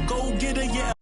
go get her, yeah.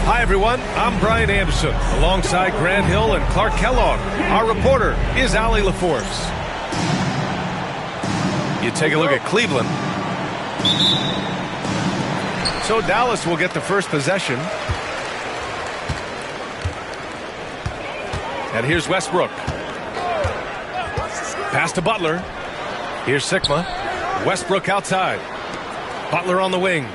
Hi, everyone. I'm Brian Anderson, alongside Grant Hill and Clark Kellogg. Our reporter is Allie LaForce. You take a look at Cleveland. So Dallas will get the first possession. And here's Westbrook. Pass to Butler. Here's Sikma. Westbrook outside. Butler on the wing.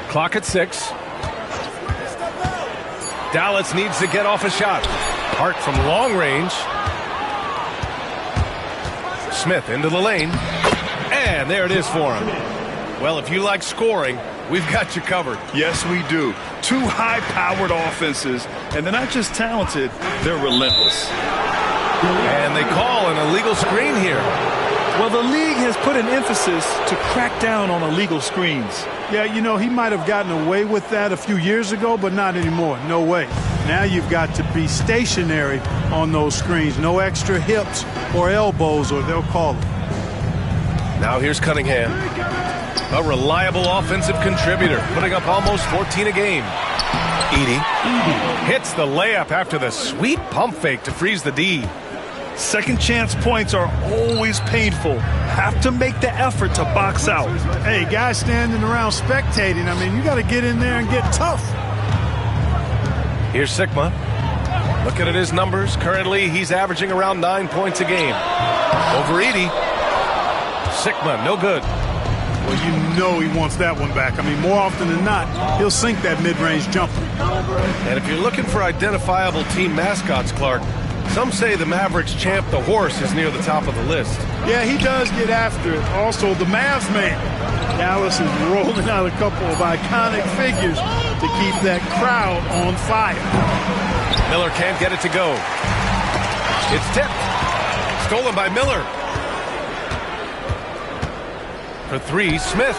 Clock at 6. Dallas needs to get off a shot. Hart from long range. Smith into the lane. And there it is for him. Well, if you like scoring, we've got you covered. Yes, we do. Two high-powered offenses, and they're not just talented, they're relentless. And they call an illegal screen here. Well, the league has put an emphasis to crack down on illegal screens. Yeah, you know, he might have gotten away with that a few years ago, but not anymore. No way. Now you've got to be stationary on those screens. No extra hips or elbows, or they'll call it. Now here's Cunningham. A reliable offensive contributor, putting up almost 14 a game. Edey hits the layup after the sweet pump fake to freeze the D. Second chance points are always painful. Have to make the effort to box out. Hey, guys standing around spectating, I mean, you got to get in there and get tough. Here's Sikma. Looking at his numbers, currently he's averaging around 9 points a game. Over Edey. Sikma, no good. Well, you know he wants that one back. I mean, more often than not, he'll sink that mid-range jumper. And if you're looking for identifiable team mascots, Clark, some say the Mavericks champ, the horse, is near the top of the list. Yeah, he does get after it. Also, the Mavs man. Dallas is rolling out a couple of iconic figures to keep that crowd on fire. Miller can't get it to go. It's tipped. Stolen by Miller. For 3, Smith.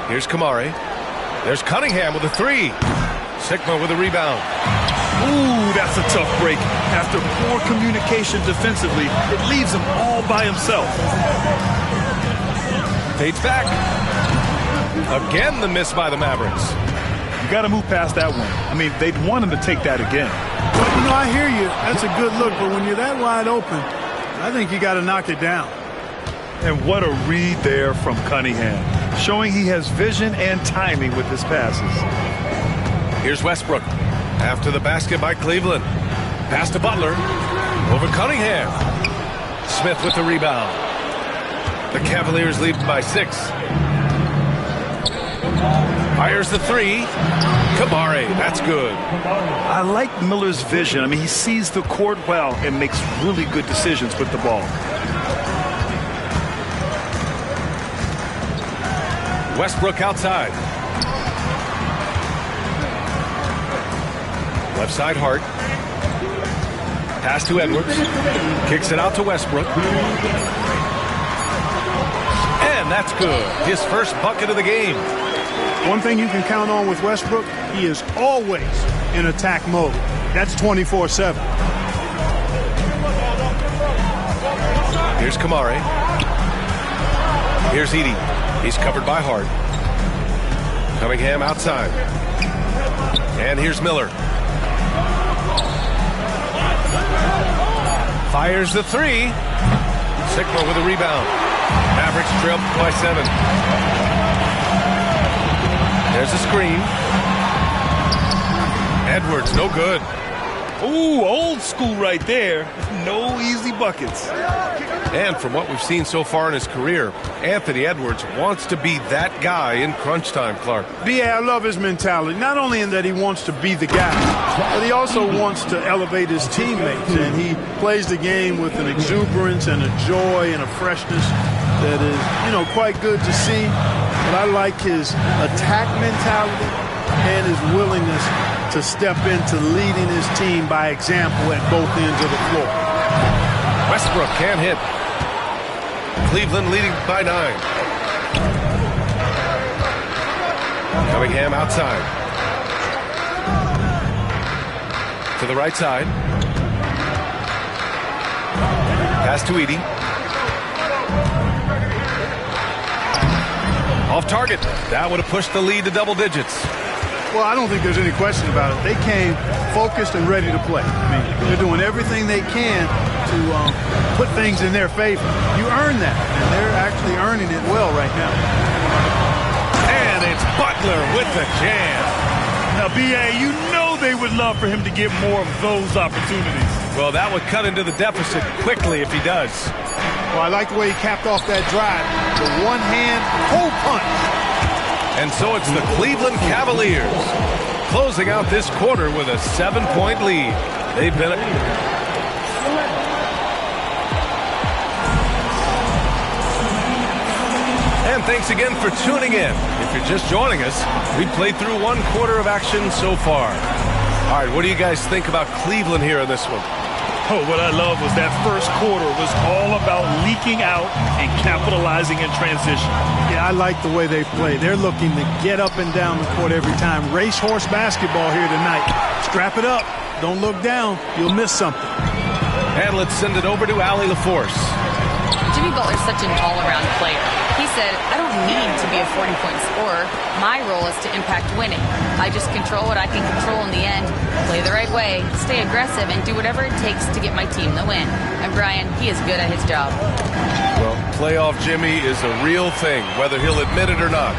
Here's Kamari. There's Cunningham with a 3. Sikma with a rebound. Ooh, that's a tough break. After poor communication defensively, it leaves him all by himself. Fades back. Again, the miss by the Mavericks. You got to move past that one. I mean, they'd want him to take that again. But, you know, I hear you. That's a good look. But when you're that wide open, I think you got to knock it down. And what a read there from Cunningham, showing he has vision and timing with his passes. Here's Westbrook. After the basket by Cleveland. Pass to Butler. Over Cunningham. Smith with the rebound. The Cavaliers lead by 6. Fires the 3. Kamari, that's good. I like Miller's vision. I mean, he sees the court well and makes really good decisions with the ball. Westbrook outside. Left side, Hart. Pass to Edwards. Kicks it out to Westbrook. And that's good. His first bucket of the game. One thing you can count on with Westbrook, he is always in attack mode. That's 24/7. Here's Kamari. Here's Edey. He's covered by Hart. Cunningham outside. And here's Miller. Fires the 3. Sigma with a rebound. Mavericks trail by 7. There's a screen. Edwards, no good. Ooh, old school right there. No easy buckets. And from what we've seen so far in his career, Anthony Edwards wants to be that guy in crunch time, Clark. I love his mentality. Not only in that he wants to be the guy, but he also wants to elevate his teammates. And he plays the game with an exuberance and a joy and a freshness that is, quite good to see. But I like his attack mentality and his willingness to step into leading his team by example at both ends of the floor. Westbrook can't hit. Cleveland leading by 9. Cunningham outside. To the right side. Pass to Edey. Off target. That would have pushed the lead to double digits. Well, I don't think there's any question about it. They came focused and ready to play. I mean, they're doing everything they can to put things in their favor. You earn that, and they're actually earning it well right now. And it's Butler with the jam. Now, B.A., you know they would love for him to get more of those opportunities. Well, that would cut into the deficit quickly if he does. Well, I like the way he capped off that drive. The one-hand pull punch. And so it's the Cleveland Cavaliers closing out this quarter with a 7-point lead. They've been... And thanks again for tuning in. If you're just joining us, we've played through 1 quarter of action so far. All right, what do you guys think about Cleveland here in this one? Oh, what I love was that first quarter was all about leaking out and capitalizing in transition. Yeah, I like the way they play. They're looking to get up and down the court every time. Racehorse basketball here tonight. Strap it up. Don't look down. You'll miss something. And let's send it over to Allie LaForce. Jimmy Butler's such an all-around player. He said, I don't need to be a 40-point scorer. My role is to impact winning. I just control what I can control in the end, play the right way, stay aggressive, and do whatever it takes to get my team the win. And Brian, he is good at his job. Well, playoff Jimmy is a real thing, whether he'll admit it or not.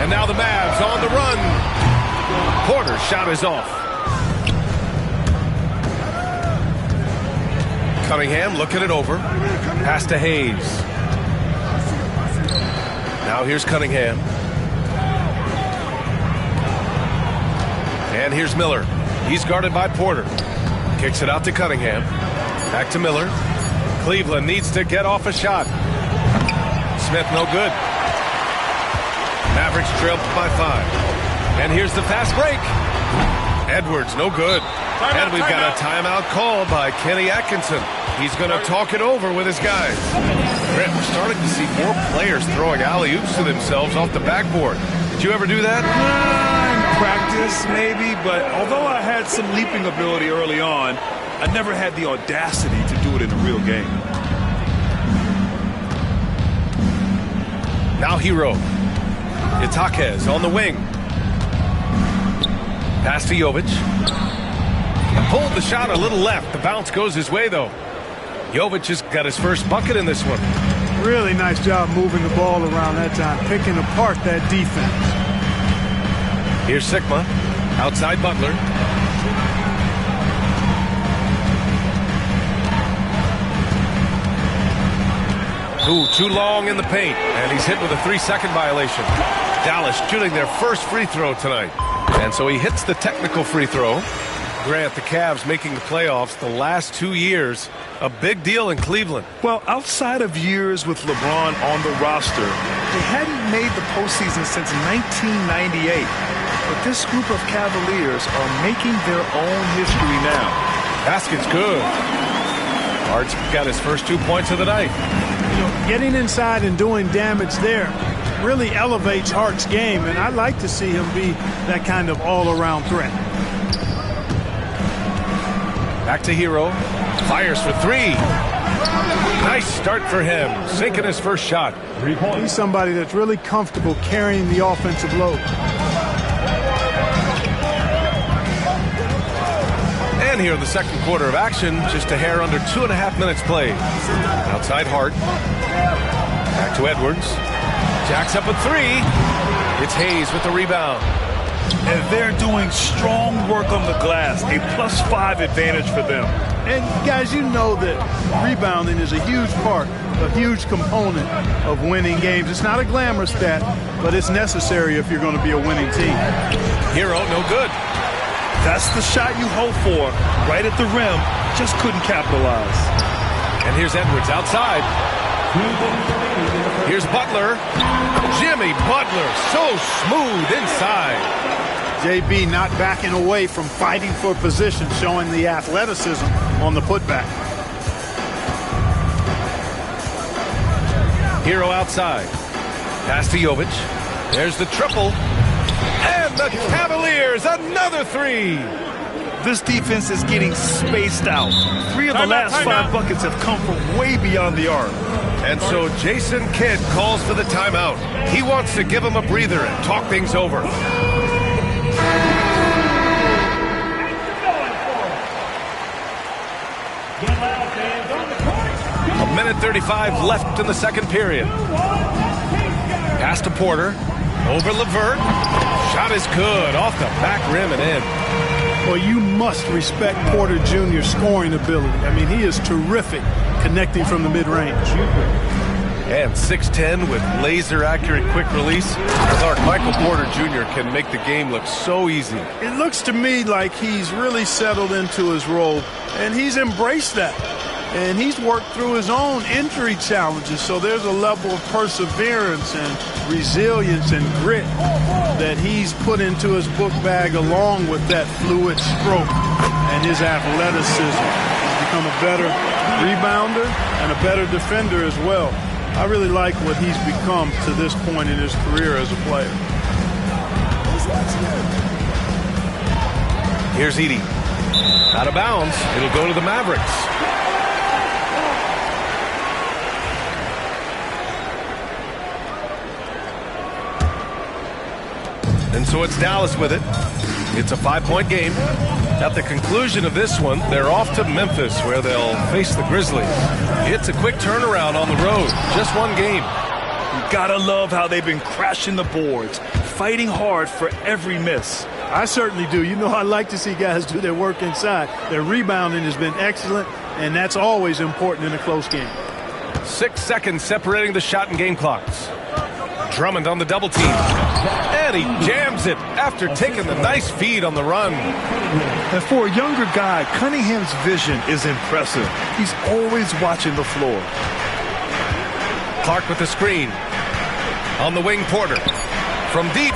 And now the Mavs on the run. Porter's shot is off. Cunningham looking it over. Pass to Hayes. Now here's Cunningham. And here's Miller. He's guarded by Porter. Kicks it out to Cunningham. Back to Miller. Cleveland needs to get off a shot. Smith no good. Mavericks trail by 5. And here's the fast break. Edwards no good. And we've got a timeout called by Kenny Atkinson. He's going to talk it over with his guys. Brent, we're starting to see more players throwing alley-oops to themselves off the backboard. Did you ever do that? In practice, maybe, but although I had some leaping ability early on, I never had the audacity to do it in a real game. Now Hero. Itakes on the wing. Pass to Jovic. Pulled the shot a little left. The bounce goes his way, though. Jovic has got his first bucket in this one. Really nice job moving the ball around that time, picking apart that defense. Here's Sigma. Outside Butler. Ooh, too long in the paint, and he's hit with a 3-second violation. Dallas shooting their first free throw tonight. And so he hits the technical free throw. Grant, the Cavs making the playoffs the last 2 years. A big deal in Cleveland. Well, outside of years with LeBron on the roster, they hadn't made the postseason since 1998. But this group of Cavaliers are making their own history now. Basket's good. Hart's got his first 2 points of the night. You know, getting inside and doing damage there really elevates Hart's game, and I'd like to see him be that kind of all-around threat. Back to Hero. Fires for 3. Nice start for him. Sinking his first shot. He's somebody that's really comfortable carrying the offensive load. And here in the second quarter of action, just a hair under 2.5 minutes played. Outside Hart. Back to Edwards. Jacks up a 3. It's Hayes with the rebound. And they're doing strong work on the glass, a +5 advantage for them. And guys, you know that rebounding is a huge part, a huge component of winning games. It's not a glamour stat, but it's necessary if you're going to be a winning team. Hero, no good. That's the shot you hope for, right at the rim, just couldn't capitalize. And here's Edwards outside. Here's Butler. Jimmy Butler, so smooth inside. JB not backing away from fighting for position, showing the athleticism on the putback. Hero outside. Pass to Jovic. There's the triple. And the Cavaliers, another 3. This defense is getting spaced out. 3 of the last 5 buckets have come from way beyond the arc. And so Jason Kidd calls for the timeout. He wants to give him a breather and talk things over. A minute 35 left in the second period. Pass to Porter. Over LeVert. Shot is good. Off the back rim and in. Well, you must respect Porter Jr.'s scoring ability. I mean, he is terrific connecting from the mid-range. And 6'10" with laser-accurate quick release. I thought Michael Porter Jr. can make the game look so easy. It looks to me like he's really settled into his role, and he's embraced that. And he's worked through his own injury challenges, so there's a level of perseverance and resilience and grit that he's put into his book bag along with that fluid stroke and his athleticism. He's become a better rebounder and a better defender as well. I really like what he's become to this point in his career as a player. Here's Edey. Out of bounds. It'll go to the Mavericks. And so it's Dallas with it. It's a 5-point game. At the conclusion of this one, they're off to Memphis, where they'll face the Grizzlies. It's a quick turnaround on the road. Just one game. You gotta love how they've been crashing the boards, fighting hard for every miss. I certainly do. You know, I like to see guys do their work inside. Their rebounding has been excellent, and that's always important in a close game. 6 seconds separating the shot and game clocks. Drummond on the double team. And he jams it after taking the nice feed on the run. And for a younger guy, Cunningham's vision is impressive. He's always watching the floor. Clark with the screen. On the wing, Porter. From deep.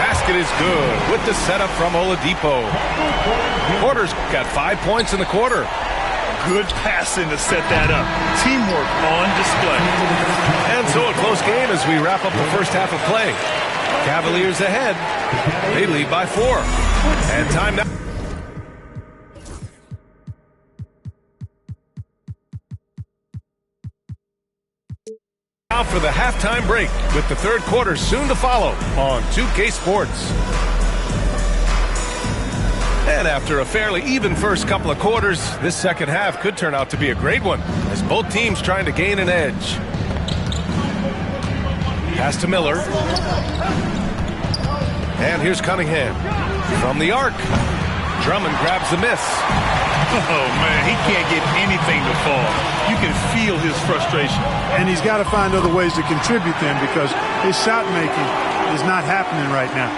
Basket is good with the setup from Oladipo. Porter's got 5 points in the quarter. Good passing to set that up. Teamwork on display. And so a close game as we wrap up the first half of play. Cavaliers ahead. They lead by 4. And time now. Now for the halftime break with the third quarter soon to follow on 2K Sports. And after a fairly even first couple of quarters, this second half could turn out to be a great one as both teams trying to gain an edge. Pass to Miller. And here's Cunningham from the arc. Drummond grabs the miss. Oh, man, he can't get anything to fall. You can feel his frustration. And he's got to find other ways to contribute then because his shot making is not happening right now.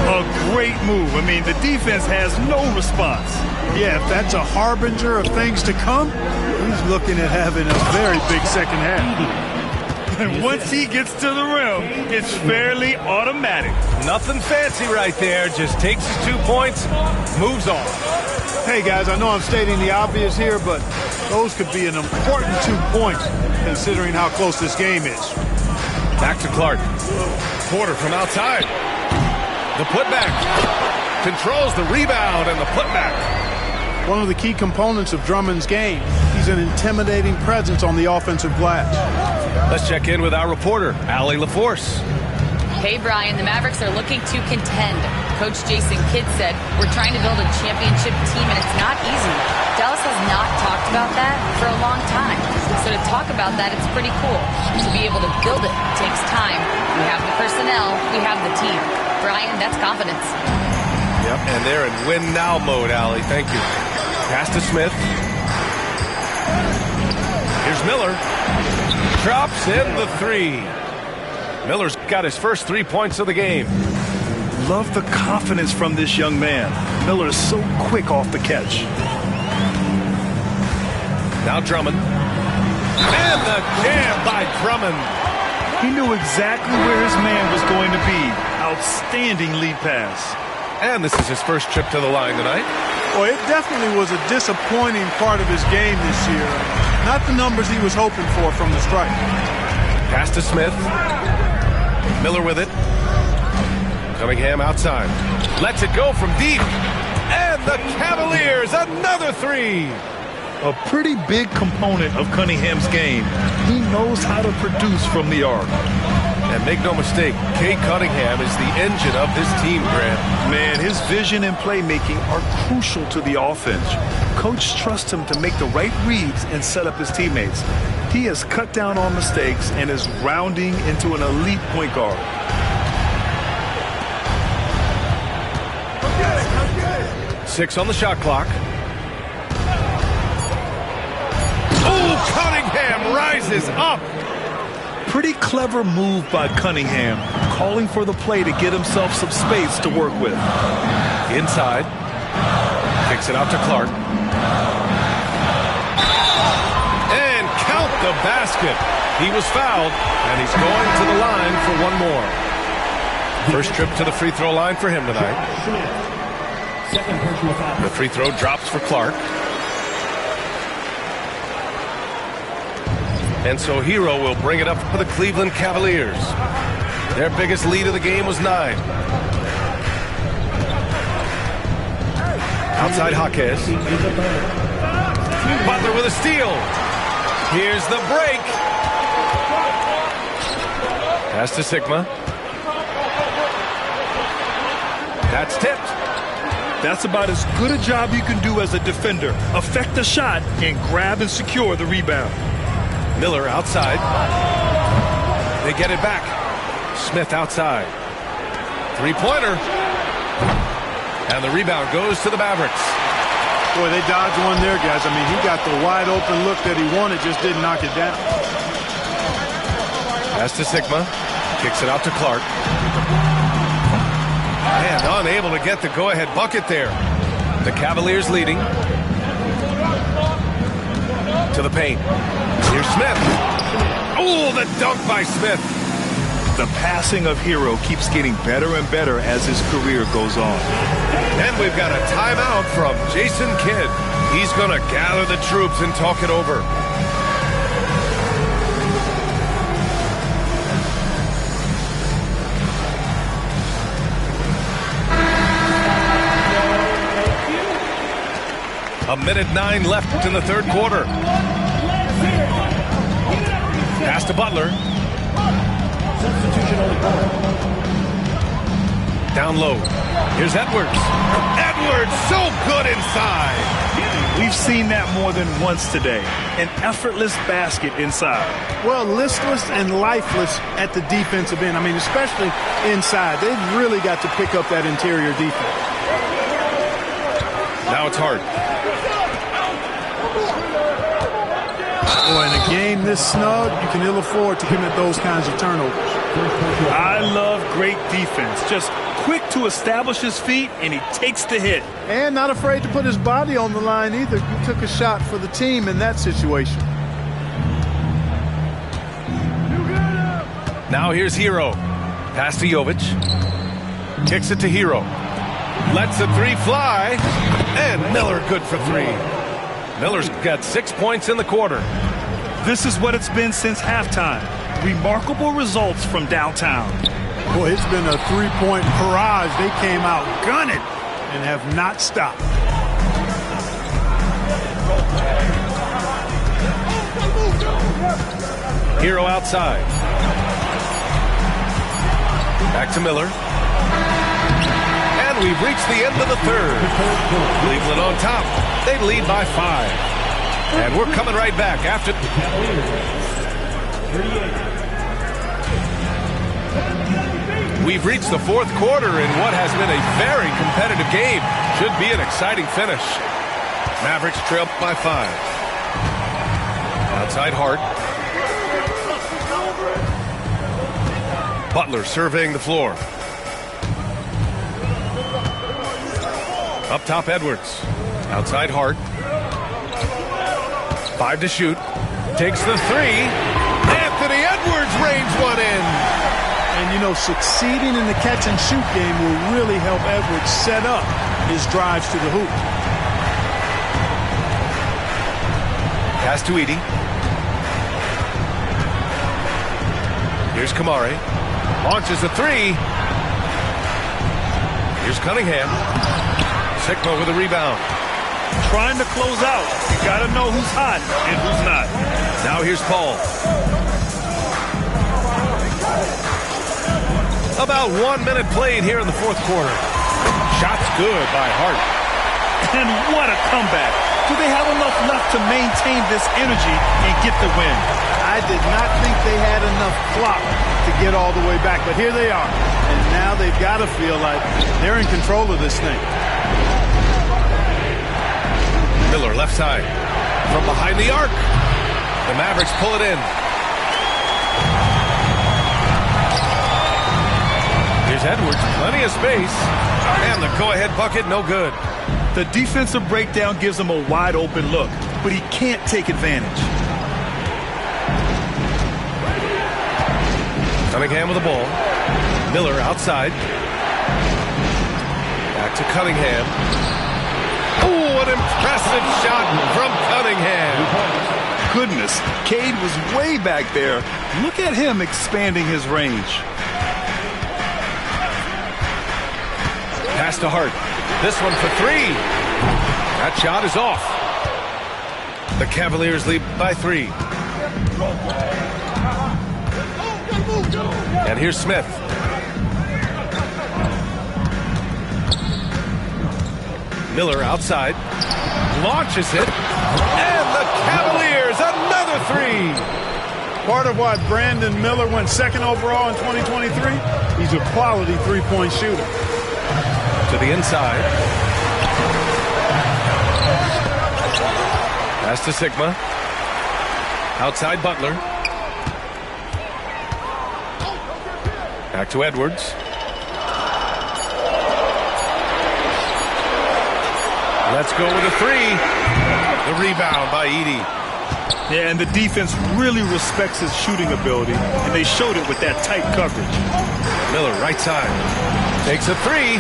A great move. I mean, the defense has no response. Yeah, if that's a harbinger of things to come, he's looking at having a very big second half. And once he gets to the rim, it's fairly automatic. Nothing fancy right there. Just takes his 2 points, moves on. Hey, guys, I know I'm stating the obvious here, but those could be an important 2 points considering how close this game is. Back to Clark. Porter from outside. The putback. Controls the rebound and the putback. One of the key components of Drummond's game. He's an intimidating presence on the offensive glass. Let's check in with our reporter, Allie LaForce. Hey, Brian, the Mavericks are looking to contend. Coach Jason Kidd said, we're trying to build a championship team, and it's not easy. Dallas has not talked about that for a long time. So to talk about that, it's pretty cool. To be able to build it takes time. We have the personnel, we have the team. Brian, that's confidence. Yep, and they're in win-now mode, Allie. Thank you. Pass to Smith. Here's Miller. Drops in the three. Miller's got his first 3 points of the game. Love the confidence from this young man. Miller is so quick off the catch. Now Drummond. And the jam by Drummond. He knew exactly where his man was going to be. Outstanding lead pass. And this is his first trip to the line tonight. Well, it definitely was a disappointing part of his game this year. Not the numbers he was hoping for from the stripe. Pass to Smith. Miller with it. Cunningham outside. Lets it go from deep. And the Cavaliers, another three. A pretty big component of Cunningham's game. He knows how to produce from the arc. And make no mistake, Cade Cunningham is the engine of this team, Grant. Man, his vision and playmaking are crucial to the offense. Coach trusts him to make the right reads and set up his teammates. He has cut down on mistakes and is rounding into an elite point guard. Six on the shot clock. Oh, Cunningham rises up. Pretty clever move by Cunningham, calling for the play to get himself some space to work with. Inside. Kicks it out to Clark. And count the basket. He was fouled, and he's going to the line for one more. First trip to the free throw line for him tonight. The free throw drops for Clark. And so Hero will bring it up for the Cleveland Cavaliers. Their biggest lead of the game was 9. Outside Jaquez. Butler with a steal. Here's the break. Pass to Sigma. That's tipped. That's about as good a job you can do as a defender. Affect the shot and grab and secure the rebound. Miller outside. They get it back. Smith outside. Three-pointer. And the rebound goes to the Mavericks. Boy, they dodged one there, guys. I mean, he got the wide open look that he wanted, just didn't knock it down. Pass to Sigma. Kicks it out to Clark. And unable to get the go-ahead bucket there. The Cavaliers leading. To the paint. Here's Smith. Oh, the dunk by Smith. The passing of Hero keeps getting better and better as his career goes on. And we've got a timeout from Jason Kidd. He's going to gather the troops and talk it over. A minute 9 left in the third quarter. Pass to Butler. Down low. Here's Edwards. Edwards so good inside. We've seen that more than once today. An effortless basket inside. Well, listless and lifeless at the defensive end. I mean, especially inside. They've really got to pick up that interior defense. Now it's Hart. Boy, in a game this snug, you can ill afford to commit those kinds of turnovers. I love great defense. Just quick to establish his feet, and he takes the hit. And not afraid to put his body on the line either. He took a shot for the team in that situation. Now here's Hero. Pass to Jovic. Kicks it to Hero. Lets the three fly. And Miller good for three. Miller's got 6 points in the quarter. This is what it's been since halftime. Remarkable results from downtown. Boy, it's been a three-point barrage. They came out gunning and have not stopped. Hero outside. Back to Miller. And we've reached the end of the third. Cleveland on top. They lead by 5. And we're coming right back after... We've reached the fourth quarter in what has been a very competitive game. Should be an exciting finish. Mavericks trail by 5. Outside Hart. Butler surveying the floor. Up top, Edwards. Outside Hart. 5 to shoot. Takes the three. Anthony Edwards rains one in. And, you know, succeeding in the catch-and-shoot game will really help Edwards set up his drives to the hoop. Pass to Edey. Here's Kamari. Launches a three. Here's Cunningham. Sigma with a rebound. Trying to close out. You got to know who's hot and who's not. Now here's Paul. About 1 minute played here in the fourth quarter. Shot's good by Hart. And what a comeback. Do they have enough left to maintain this energy and get the win? I did not think they had enough clock to get all the way back, but here they are. And now they've got to feel like they're in control of this thing. Miller left side. From behind the arc. The Mavericks pull it in. Here's Edwards, plenty of space. And the go-ahead bucket, no good. The defensive breakdown gives him a wide-open look, but he can't take advantage. Cunningham with the ball. Miller outside. Back to Cunningham. Oh, an impressive shot from Cunningham. Goodness, Cade was way back there. Look at him expanding his range. Pass to Hart. This one for three. That shot is off. The Cavaliers lead by 3. And here's Smith. Miller outside. Launches it. And the Cavaliers, another 3. Part of why Brandon Miller went second overall in 2023, he's a quality three-point shooter. To the inside. Pass to Sigma. Outside Butler. Back to Edwards. Let's go with a 3. The rebound by Edey. Yeah, and the defense really respects his shooting ability, and they showed it with that tight coverage. Miller, right side. Takes a 3.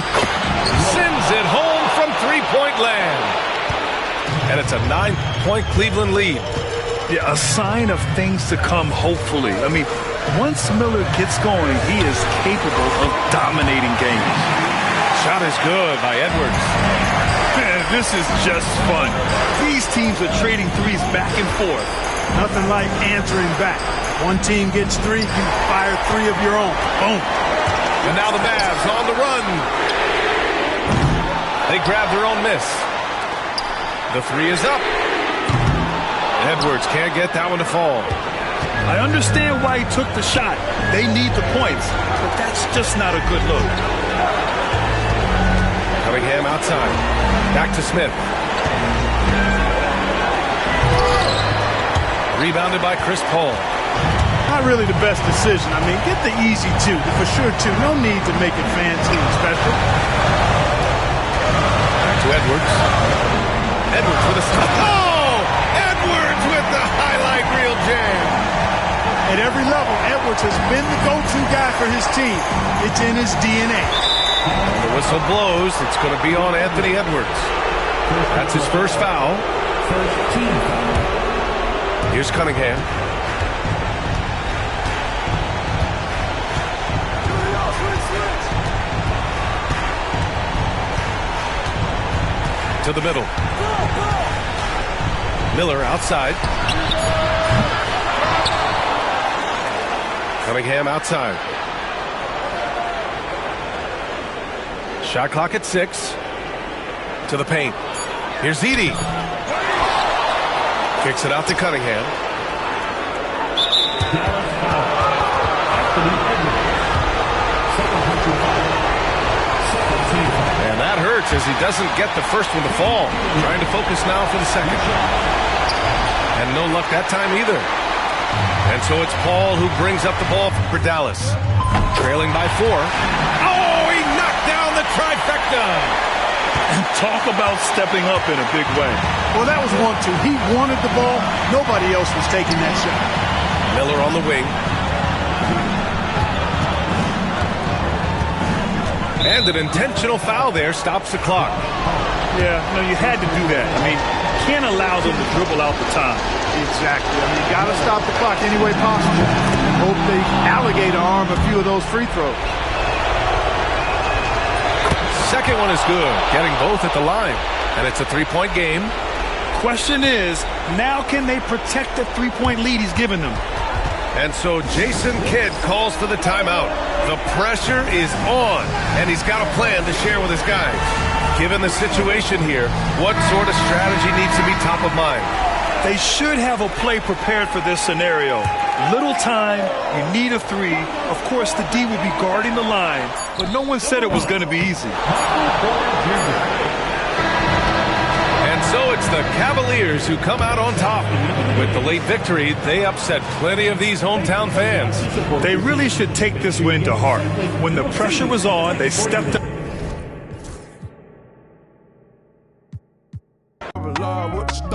Sends it home from three-point land. And it's a 9-point Cleveland lead. Yeah, a sign of things to come, hopefully. I mean, once Miller gets going, he is capable of dominating games. Shot is good by Edwards. Man, this is just fun. These teams are trading threes back and forth. Nothing like answering back. One team gets 3, you fire 3 of your own. Boom. And now the Mavs on the run. They grab their own miss. The 3 is up. Edwards can't get that one to fall. I understand why he took the shot. They need the points, but that's just not a good look. Cunningham outside. Back to Smith. Rebounded by Chris Paul. Not really the best decision. I mean, get the easy two, the for sure two. No need to make it fancy and special. Back to Edwards. Edwards with a stop. Oh! Edwards with the highlight reel jam. At every level, Edwards has been the go-to guy for his team. It's in his DNA. When the whistle blows, it's going to be on Anthony Edwards. That's his first foul. Here's Cunningham. To the middle. Miller outside. Cunningham outside. Shot clock at 6. To the paint. Here's Edey. Kicks it out to Cunningham. And that hurts as he doesn't get the first one to fall. Trying to focus now for the second. And no luck that time either. And so it's Paul who brings up the ball for Dallas. Trailing by 4. Oh, he knocked down the trifecta. And talk about stepping up in a big way. Well, that was 1-2. He wanted the ball. Nobody else was taking that shot. Miller on the wing. And an intentional foul there stops the clock. Yeah, no, you had to do that. I mean, you can't allow them to dribble out the time. Exactly. I mean, you got to stop the clock any way possible. Hope they alligator arm a few of those free throws. Second one is good, getting both at the line. And it's a 3-point game. Question is, now can they protect the 3-point lead he's given them? And so Jason Kidd calls for the timeout. The pressure is on, and he's got a plan to share with his guys. Given the situation here, what sort of strategy needs to be top of mind? They should have a play prepared for this scenario. Little time, you need a 3. Of course, the D will be guarding the line, but no one said it was going to be easy. And so it's the Cavaliers who come out on top. With the late victory, they upset plenty of these hometown fans. They really should take this win to heart. When the pressure was on, they stepped up.